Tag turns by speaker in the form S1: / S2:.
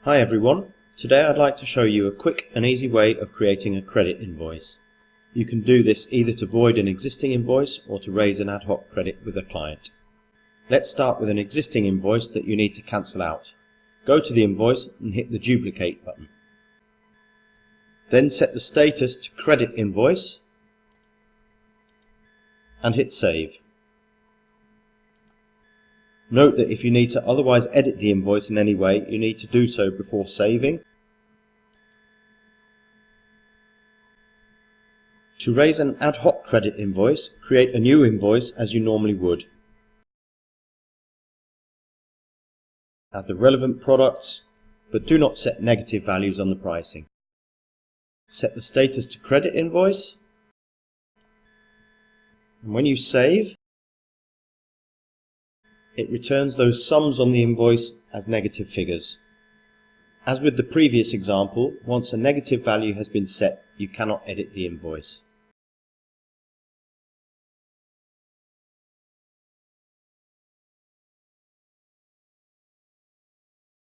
S1: Hi everyone, today I'd like to show you a quick and easy way of creating a credit invoice. You can do this either to void an existing invoice or to raise an ad hoc credit with a client. Let's start with an existing invoice that you need to cancel out. Go to the invoice and hit the duplicate button. Then set the status to Credit Invoice and hit Save. Note that if you need to otherwise edit the invoice in any way, you need to do so before saving. To raise an ad hoc credit invoice, create a new invoice as you normally would. Add the relevant products, but do not set negative values on the pricing. Set the status to Credit Invoice, and when you save, it returns those sums on the invoice as negative figures. As with the previous example, once a negative value has been set, you cannot edit the invoice.